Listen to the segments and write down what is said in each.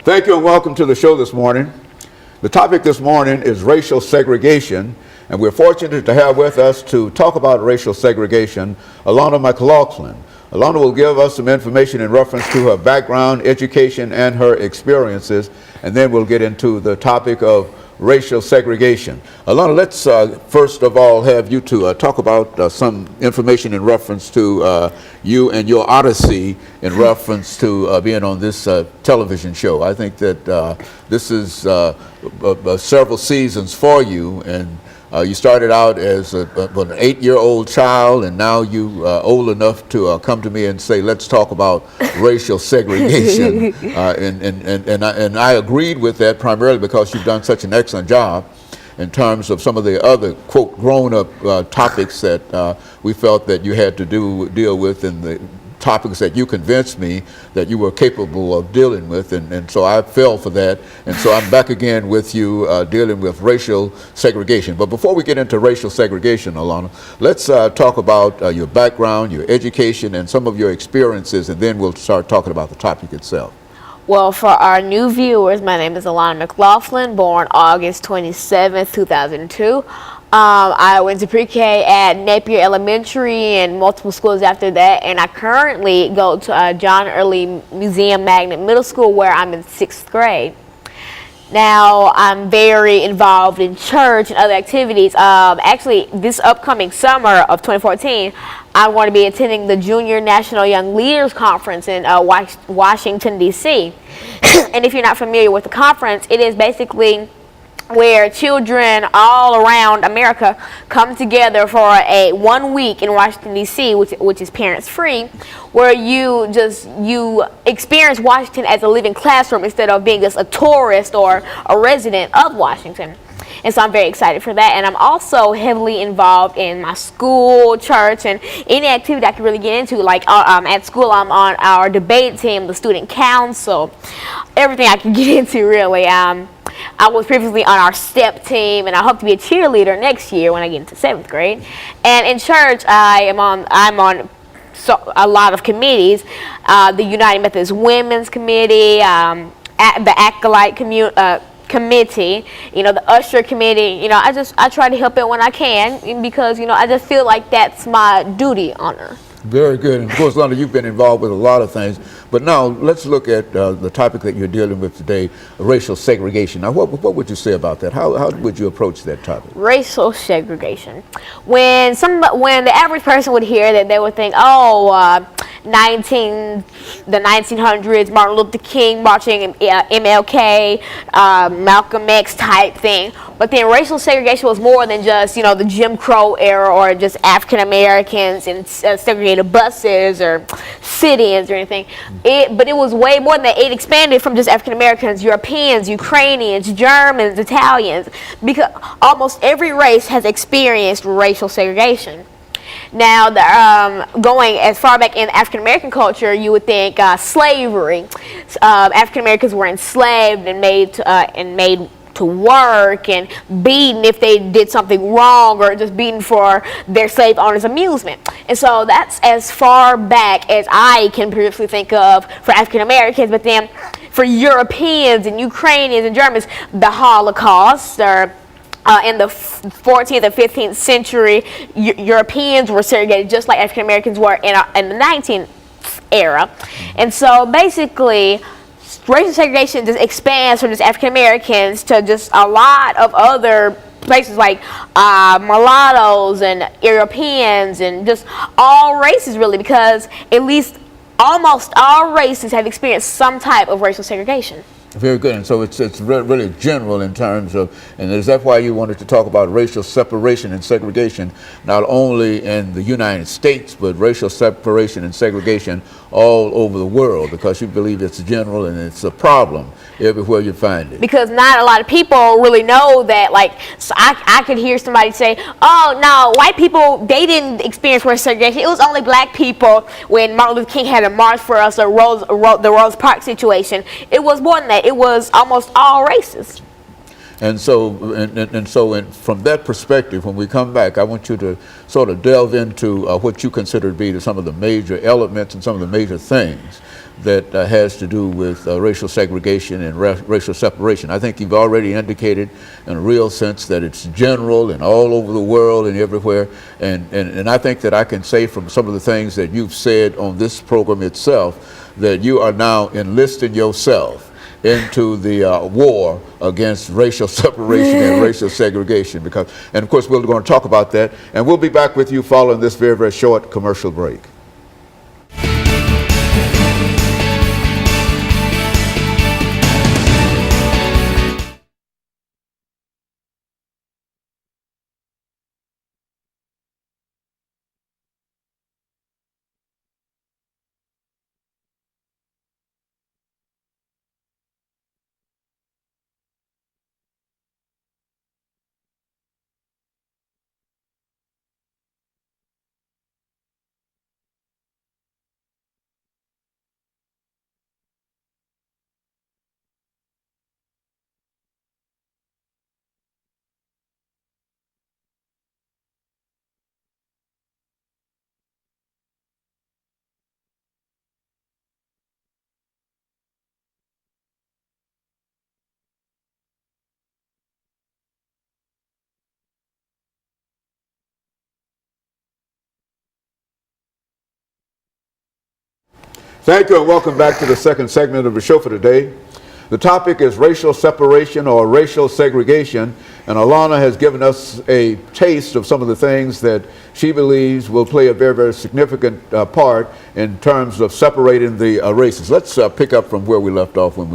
Thank you and welcome to the show this morning. The topic this morning is racial segregation, and we're fortunate to have with us to talk about racial segregation, Alana McLaughlin. Alana will give us some information in reference to her background, education, and her experiences, and then we'll get into the topic of racial segregation. Alana, let's first of all have you to talk about some information in reference to you and your odyssey in reference to being on this television show. I think that this is several seasons for you, and you started out as an 8-year-old child, and now you old enough to come to me and say, let's talk about racial segregation. And I agreed with that primarily because you've done such an excellent job in terms of some of the other, quote, grown-up topics that we felt that you had to deal with, and the topics that you convinced me that you were capable of dealing with, and so I fell for that, and so I'm back again with you dealing with racial segregation. But before we get into racial segregation, Alana, let's talk about your background, your education, and some of your experiences, and then we'll start talking about the topic itself. Well, for our new viewers, my name is Alana McLaughlin, born August 27th, 2002. I went to pre-K at Napier Elementary and multiple schools after that, and I currently go to John Early Museum Magnet Middle School, where I'm in 6th grade. Now, I'm very involved in church and other activities. Actually, this upcoming summer of 2014, I'm going to be attending the Junior National Young Leaders Conference in Washington, D.C. And if you're not familiar with the conference, it is basically where children all around America come together for a 1 week in Washington, D.C., which is parents free, where you experience Washington as a living classroom instead of being just a tourist or a resident of Washington. And so I'm very excited for that. And I'm also heavily involved in my school, church, and any activity I can really get into. Like at school, I'm on our debate team, the student council, everything I can get into, really. I was previously on our STEP team, and I hope to be a cheerleader next year when I get into 7th grade. And in church, I'm on a lot of committees: the United Methodist Women's Committee, the Acolyte Committee, the Usher Committee. I try to help it when I can, because I just feel like that's my duty on earth. Very good. And of course, Lana, you've been involved with a lot of things. But now let's look at the topic that you're dealing with today, racial segregation. Now, what would you say about that? How would you approach that topic? Racial segregation. When the average person would hear that, they would think, the 1900s, Martin Luther King marching, MLK, Malcolm X type thing. But then racial segregation was more than just, the Jim Crow era, or just African Americans in segregated buses or sit-ins or anything. But it was way more than that. It expanded from just African Americans, Europeans, Ukrainians, Germans, Italians, because almost every race has experienced racial segregation. Now, going as far back in African American culture, you would think slavery. African Americans were enslaved and made to work and beaten if they did something wrong, or just beaten for their slave owners' amusement. And so that's as far back as I can previously think of for African Americans. But then for Europeans and Ukrainians and Germans, the Holocaust, or in the 14th and 15th century, Europeans were segregated just like African Americans were in the 19th era. And so basically, racial segregation just expands from just African Americans to just a lot of other places, like mulattoes and Europeans and just all races, really, because at least almost all races have experienced some type of racial segregation. Very good. And so it's really general in terms of, and is that why you wanted to talk about racial separation and segregation, not only in the United States, but racial separation and segregation all over the world, because you believe it's general and it's a problem everywhere you find it? Because not a lot of people really know that. Like, so I could hear somebody say, oh, no, white people, they didn't experience racial segregation. It was only black people when Martin Luther King had a march for us, or the Rose Park situation. It was more than that. It was almost all races. And so from that perspective, when we come back, I want you to sort of delve into what you consider to be some of the major elements and some of the major things that has to do with racial segregation and racial separation. I think you've already indicated in a real sense that it's general and all over the world and everywhere. And I think that I can say from some of the things that you've said on this program itself that you are now enlisting yourself into the war against racial separation and racial segregation. And of course, we're going to talk about that. And we'll be back with you following this very, very short commercial break. Thank you and welcome back to the second segment of the show for today. The topic is racial separation or racial segregation, and Alana has given us a taste of some of the things that she believes will play a very, very significant part in terms of separating the races. Let's pick up from where we left off when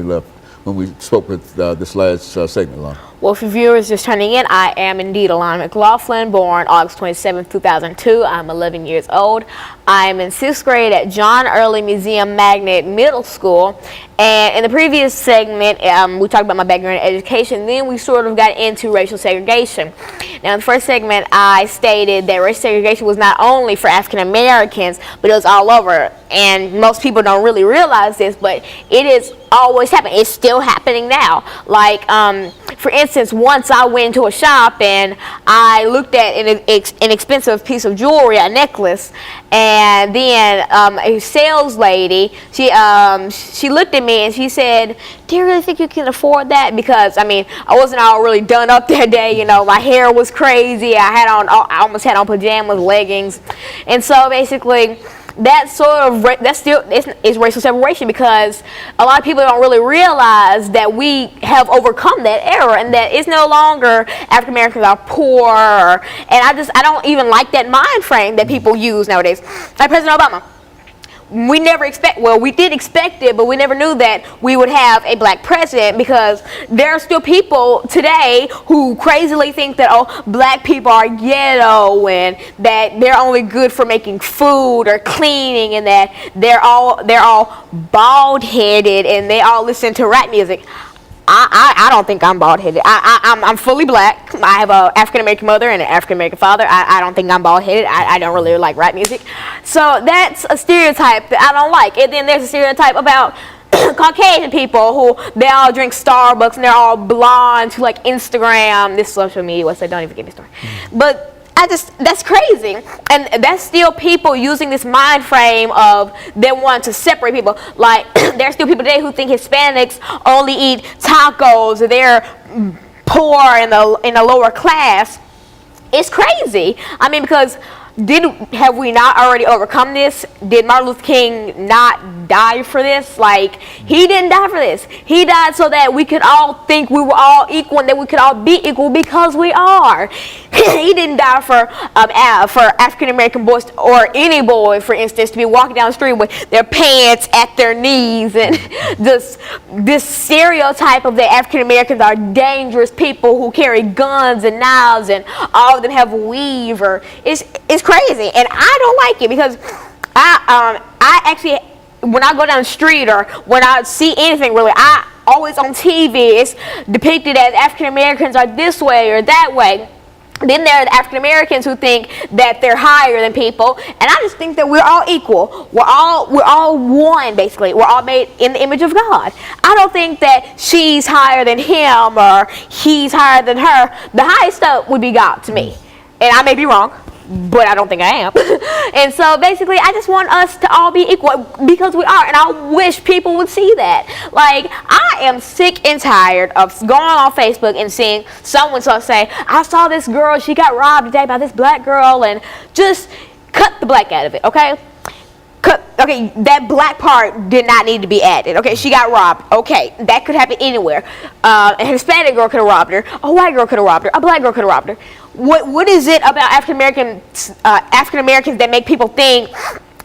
we spoke with this last segment, Alana. Well, for viewers just turning in, I am indeed Alana McLaughlin, born August 27, 2002. I'm 11 years old. I am in 6th grade at John Early Museum Magnet Middle School. And in the previous segment, we talked about my background in education. Then we sort of got into racial segregation. Now, in the first segment, I stated that racial segregation was not only for African Americans, but it was all over. And most people don't really realize this, but it is always happening. It's still happening now. Like, for instance, once I went into a shop and I looked at an expensive piece of jewelry, a necklace, and then a sales lady, she looked at me and she said, "Do you really think you can afford that?" Because I mean, I wasn't all really done up that day. You know, my hair was crazy. I almost had on pajamas, leggings, and so basically, that still is racial separation, because a lot of people don't really realize that we have overcome that era and that it's no longer African Americans are poor, and I don't even like that mind frame that people use nowadays. Like President Obama. We did expect it, but we never knew that we would have a black president, because there are still people today who crazily think that, oh, black people are ghetto and that they're only good for making food or cleaning, and that they're all bald-headed and they all listen to rap music. I don't think I'm bald-headed. I'm fully black. I have an African-American mother and an African-American father. I don't think I'm bald-headed. I don't really like rap music. So that's a stereotype that I don't like. And then there's a stereotype about Caucasian people who they all drink Starbucks and they're all blonde to like Instagram, this social media website, don't even get me started. But that's crazy, and that's still people using this mind frame of they want to separate people. Like there's still people today who think Hispanics only eat tacos, or they're poor in the lower class. It's crazy. I mean, because have we not already overcome this? Did Martin Luther King not die for this? Like, he didn't die for this. He died so that we could all think we were all equal and that we could all be equal, because we are. He didn't die for African American boys, or any boy, for instance, to be walking down the street with their pants at their knees, and this stereotype of the African Americans are dangerous people who carry guns and knives, and all of them have weave, or it's crazy, and I don't like it, because I actually, when I go down the street or when I see anything really, I always on TV it's depicted as African Americans are this way or that way. Then there are the African Americans who think that they're higher than people, and I just think that we're all equal. We're all one, basically. We're all made in the image of God. I don't think that she's higher than him or he's higher than her. The highest up would be God to me, and I may be wrong. but I don't think I am. And so basically, I just want us to all be equal because we are, and I wish people would see that. Like, I am sick and tired of going on Facebook and seeing someone say, I saw this girl, she got robbed today by this black girl, and just cut the black out of it, okay? Okay, that black part did not need to be added. Okay, she got robbed. Okay, that could happen anywhere. A Hispanic girl could have robbed her. A white girl could have robbed her. A black girl could have robbed her. What is it about African Americans that make people think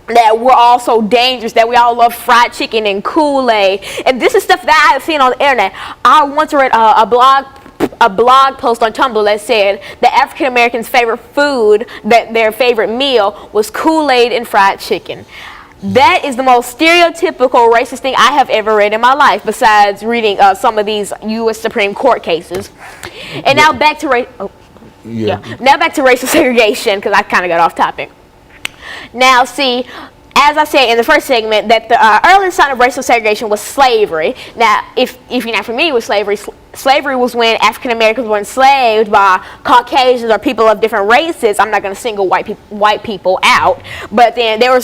that we're all so dangerous, that we all love fried chicken and Kool-Aid? And this is stuff that I've seen on the internet. I once read a blog post on Tumblr that said that African Americans' favorite food, that their favorite meal was Kool-Aid and fried chicken. That is the most stereotypical racist thing I have ever read in my life, besides reading some of these U.S. Supreme Court cases. And now back to now back to racial segregation, because I kind of got off topic. Now, see, as I said in the first segment, that the earliest sign of racial segregation was slavery. Now, if you're not familiar with slavery, slavery was when African Americans were enslaved by Caucasians or people of different races. I'm not going to single white people out, but then they were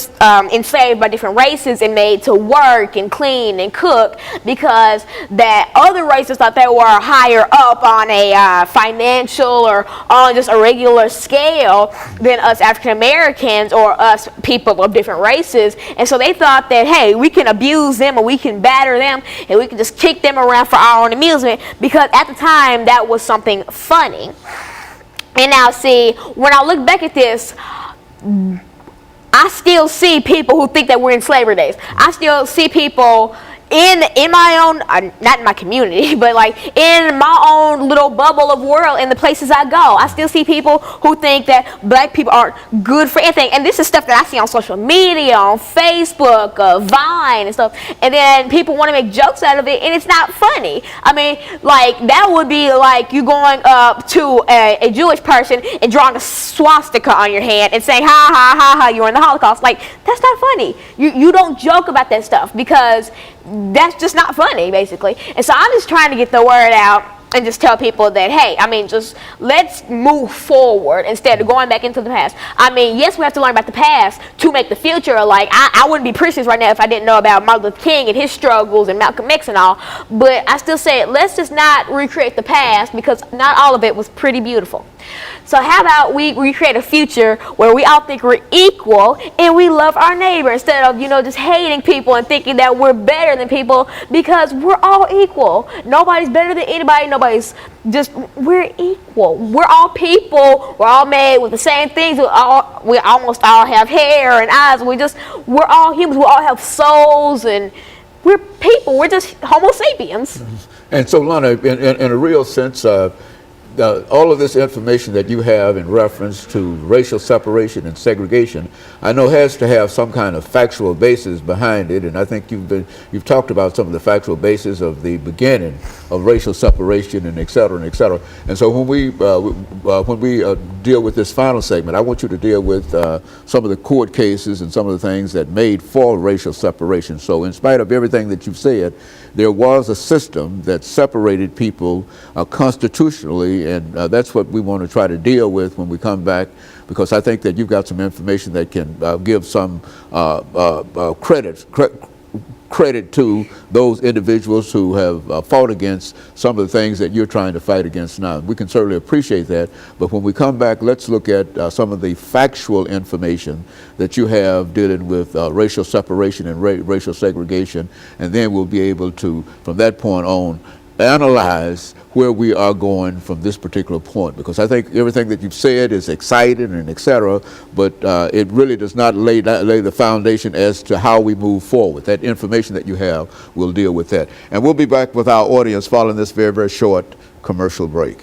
enslaved by different races and made to work and clean and cook because that other races thought they were higher up on a financial or on just a regular scale than us African Americans or us people of different races. And so they thought that, hey, we can abuse them or we can batter them and we can just kick them around for our own amusement, because at the time that was something funny. And now, see, when I look back at this, I still see people who think that we're in slavery days. I still see people in my own, not in my community, but like in my own little bubble of world, in the places I go, I still see people who think that black people aren't good for anything. And this is stuff that I see on social media, on Facebook, Vine and stuff. And then people want to make jokes out of it, and it's not funny. I mean, like, that would be like you going up to a Jewish person and drawing a swastika on your hand and saying, ha, ha, ha, ha, you're in the Holocaust. Like, that's not funny. You don't joke about that stuff, because that's just not funny, basically. And so I'm just trying to get the word out and just tell people that, hey, I mean, just let's move forward instead of going back into the past. I mean, yes, we have to learn about the past to make the future. Like, I wouldn't be preaching right now if I didn't know about Martin Luther King and his struggles and Malcolm X and all. But I still say, let's just not recreate the past, because not all of it was pretty beautiful. So how about we recreate a future where we all think we're equal and we love our neighbor, instead of, just hating people and thinking that we're better than people, because we're all equal. Nobody's better than anybody. We're equal. We're all people. We're all made with the same things. We almost all have hair and eyes. We're all humans. We all have souls, and we're people. We're just Homo sapiens. And so, Lana, in a real sense, all of this information that you have in reference to racial separation and segregation, I know has to have some kind of factual basis behind it, and I think you've talked about some of the factual basis of the beginning of racial separation and et cetera and et cetera. And so when we deal with this final segment, I want you to deal with some of the court cases and some of the things that made for racial separation. So in spite of everything that you've said, there was a system that separated people constitutionally, and that's what we want to try to deal with when we come back, because I think that you've got some information that can give some credit to those individuals who have fought against some of the things that you're trying to fight against now. We can certainly appreciate that, but when we come back, let's look at some of the factual information that you have dealing with racial separation and racial segregation, and then we'll be able to, from that point on, analyze where we are going from this particular point, because I think everything that you've said is exciting and et cetera, but it really does not lay the foundation as to how we move forward. That information that you have will deal with that. And we'll be back with our audience following this very, very short commercial break.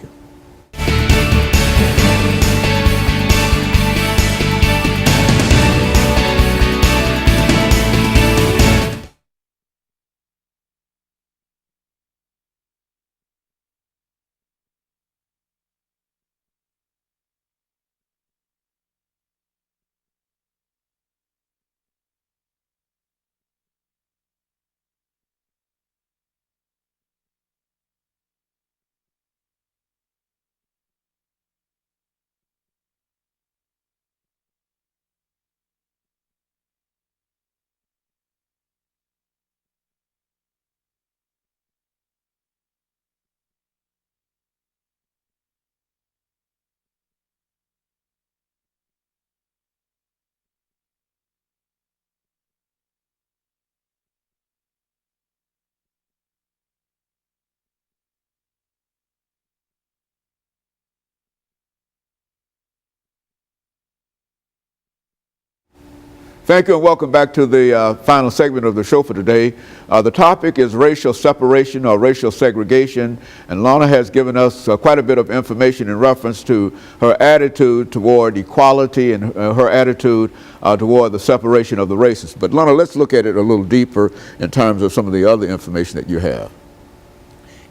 Thank you and welcome back to the final segment of the show for today. The topic is racial separation or racial segregation, and Lana has given us quite a bit of information in reference to her attitude toward equality and her attitude toward the separation of the races. But Lana, let's look at it a little deeper in terms of some of the other information that you have.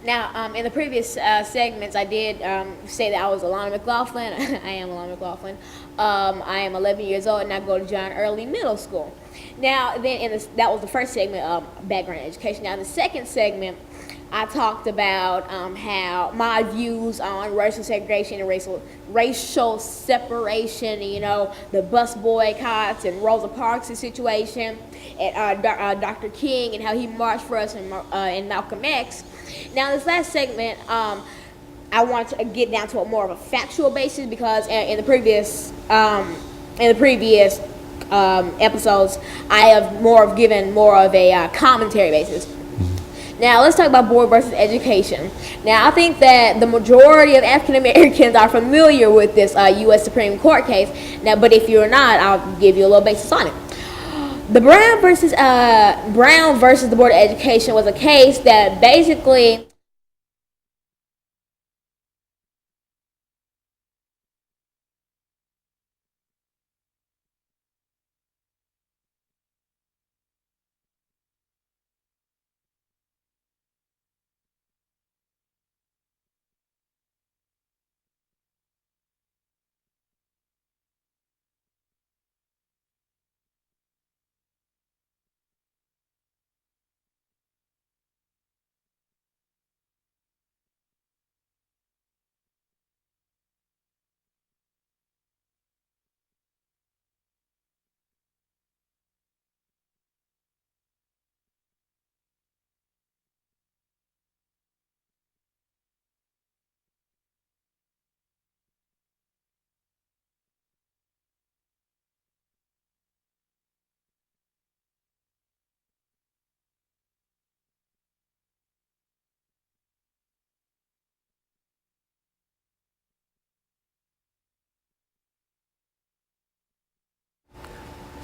Now, in the previous segments, I did say that I was Alana McLaughlin. I am Alana McLaughlin. I am 11 years old, and I go to John Early Middle School. Now, then that was the first segment of background education. Now, in the second segment, I talked about how my views on racial segregation and racial separation, you know, the bus boycotts and Rosa Parks' situation, and Dr. King and how he marched for us and Malcolm X. Now, this last segment, I want to get down to a more of a factual basis because in the previous episodes, I have given more of a commentary basis. Now, let's talk about board versus education. Now, I think that the majority of African Americans are familiar with this U.S. Supreme Court case. Now, but if you're not, I'll give you a little basis on it. The Brown versus the Board of Education was a case that basically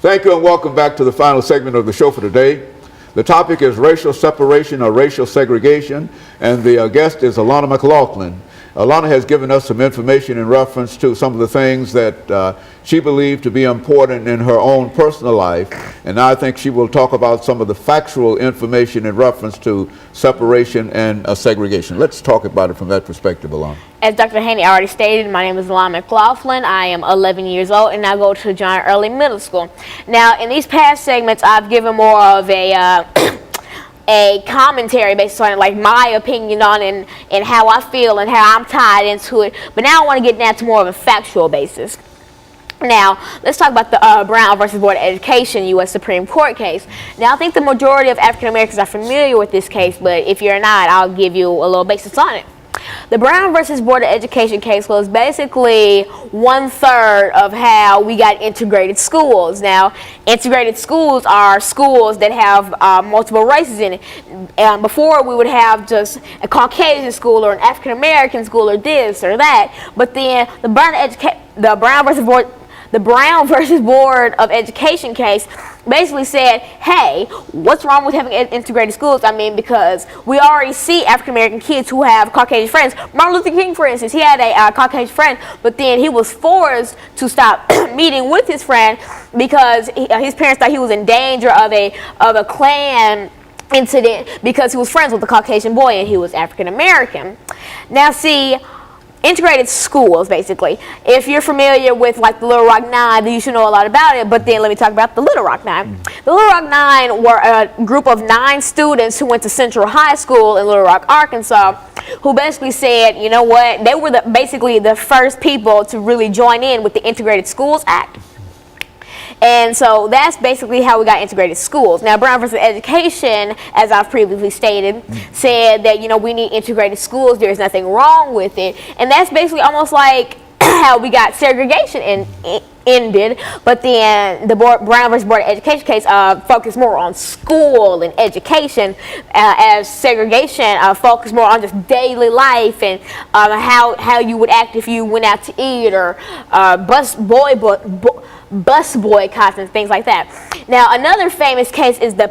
Thank you and welcome back to the final segment of the show for today. The topic is racial separation or racial segregation, and the guest is Alana McLaughlin. Alana has given us some information in reference to some of the things that she believed to be important in her own personal life, and I think she will talk about some of the factual information in reference to separation and segregation. Let's talk about it from that perspective, Alana. As Dr. Haney already stated, my name is Alana McLaughlin. I am 11 years old, and I go to John Early Middle School. Now, in these past segments, I've given more of a commentary based on like my opinion on it and how I feel and how I'm tied into it. But now I want to get down to more of a factual basis. Now, let's talk about the Brown versus Board of Education U.S. Supreme Court case. Now, I think the majority of African Americans are familiar with this case, but if you're not, I'll give you a little basis on it. The Brown versus Board of Education case was basically 1/3 of how we got integrated schools. Now, integrated schools are schools that have multiple races in it. Before, we would have just a Caucasian school or an African American school or this or that. But then the Brown versus Board of Education case basically said, hey, what's wrong with having integrated schools? I mean, because we already see African American kids who have Caucasian friends. Martin Luther King, for instance, he had a Caucasian friend, but then he was forced to stop meeting with his friend because his parents thought he was in danger of a Klan incident because he was friends with a Caucasian boy and he was African American. Now, see, integrated schools, basically. If you're familiar with like the Little Rock Nine, then you should know a lot about it, but then let me talk about the Little Rock Nine. The Little Rock Nine were a group of 9 students who went to Central High School in Little Rock, Arkansas, who basically said, you know what, they were basically the first people to really join in with the Integrated Schools Act. And so that's basically how we got integrated schools. Now, Brown versus Education, as I've previously stated, said that, you know, we need integrated schools. There's nothing wrong with it. And that's basically almost like how we got segregation ended. But then the Brown versus Board of Education case focused more on school and education, as segregation focused more on just daily life and bus boycotts and things like that. Now, another famous case is the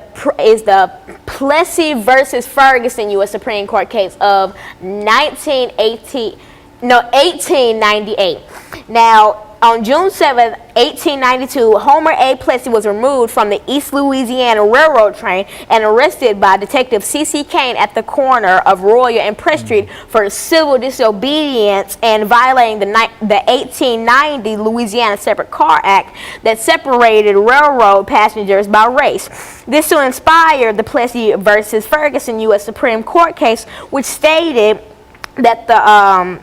Plessy versus Ferguson U.S. Supreme Court case of 1898. Now, on June 7, 1892, Homer A. Plessy was removed from the East Louisiana Railroad train and arrested by Detective C.C. Kane at the corner of Royal and Press Street for civil disobedience and violating the 1890 Louisiana Separate Car Act that separated railroad passengers by race. This soon inspired the Plessy versus Ferguson U.S. Supreme Court case, which stated that the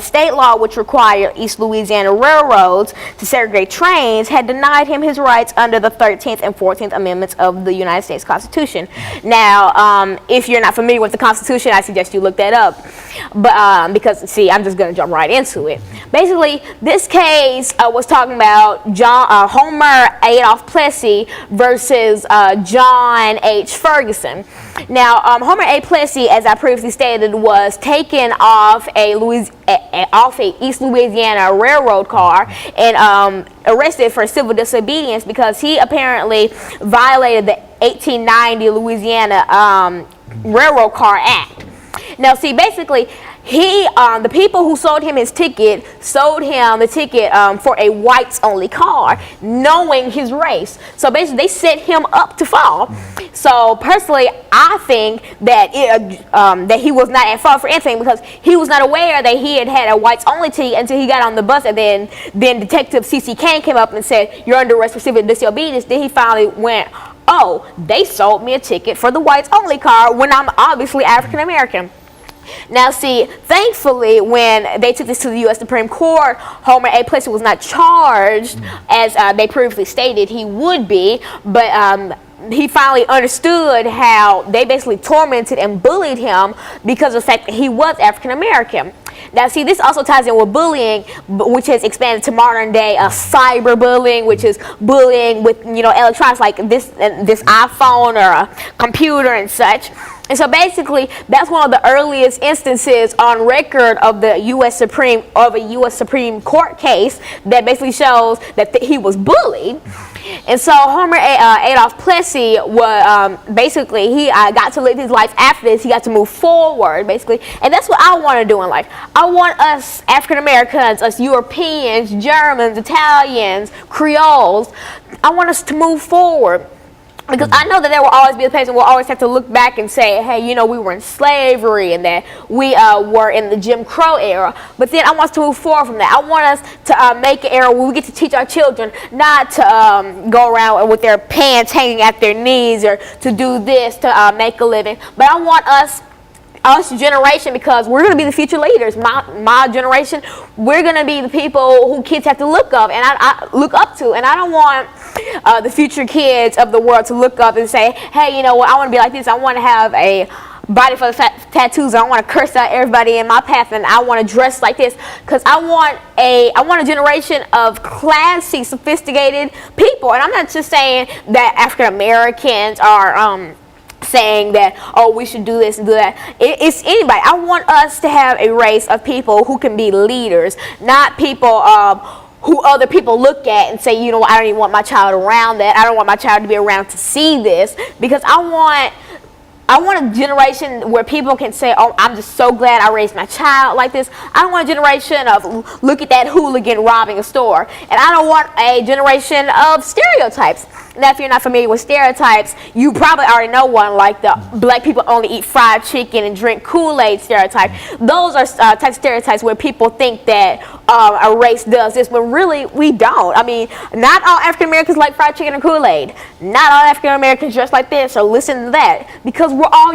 state law which required East Louisiana railroads to segregate trains had denied him his rights under the 13th and 14th Amendments of the United States Constitution. Now, if you're not familiar with the Constitution, I suggest you look that up. But because, see, I'm just going to jump right into it. Basically, this case was talking about Homer Adolph Plessy versus John H. Ferguson. Now, Homer A. Plessy, as I previously stated, was taken off a East Louisiana railroad car and arrested for civil disobedience because he apparently violated the 1890 Louisiana Railroad Car Act. Now, see, basically, the people who sold him his ticket sold him the ticket for a whites-only car, knowing his race. So basically, they set him up to fall. So personally, I think that that he was not at fault for anything because he was not aware that he had a whites-only ticket until he got on the bus, and then Detective C.C. Kane came up and said, "You're under arrest for civil disobedience." Then he finally went, "Oh, they sold me a ticket for the whites-only car when I'm obviously African American." Now, see, thankfully, when they took this to the U.S. Supreme Court, Homer A. Plessy was not charged, as they previously stated he would be, but he finally understood how they basically tormented and bullied him because of the fact that he was African American. Now, see, this also ties in with bullying, which has expanded to modern day cyberbullying, which is bullying with, electronics like this iPhone or a computer and such. And so basically, that's one of the earliest instances on record of the U.S. Supreme Court case that basically shows that he was bullied. And so Homer Adolph Plessy was basically he got to live his life after this. He got to move forward, basically, and that's what I want to do in life. I want us African Americans, us Europeans, Germans, Italians, Creoles. I want us to move forward. Because I know that there will always be a place and we'll always have to look back and say, hey, we were in slavery and that we were in the Jim Crow era. But then I want us to move forward from that. I want us to make an era where we get to teach our children not to go around with their pants hanging at their knees or to do this to make a living. But I want us generation, because we're going to be the future leaders. My generation, we're going to be the people who kids have to look up and I look up to. And I don't want the future kids of the world to look up and say, hey, I want to be like this. I want to have a body full of tattoos. I want to curse out everybody in my path, and I want to dress like this because I want a generation of classy, sophisticated people. And I'm not just saying that African Americans are saying that, oh, we should do this and do that. It's anybody. I want us to have a race of people who can be leaders, not people who other people look at and say, I don't even want my child around that. I don't want my child to be around to see this, because I want a generation where people can say, oh, I'm just so glad I raised my child like this. I don't want a generation of, look at that hooligan robbing a store. And I don't want a generation of stereotypes. Now, if you're not familiar with stereotypes, you probably already know one, like the black people only eat fried chicken and drink Kool-Aid stereotype. Those are types of stereotypes where people think that a race does this, but really we don't. I mean, not all African Americans like fried chicken and Kool-Aid. Not all African Americans dress like this or listen to that, because we're all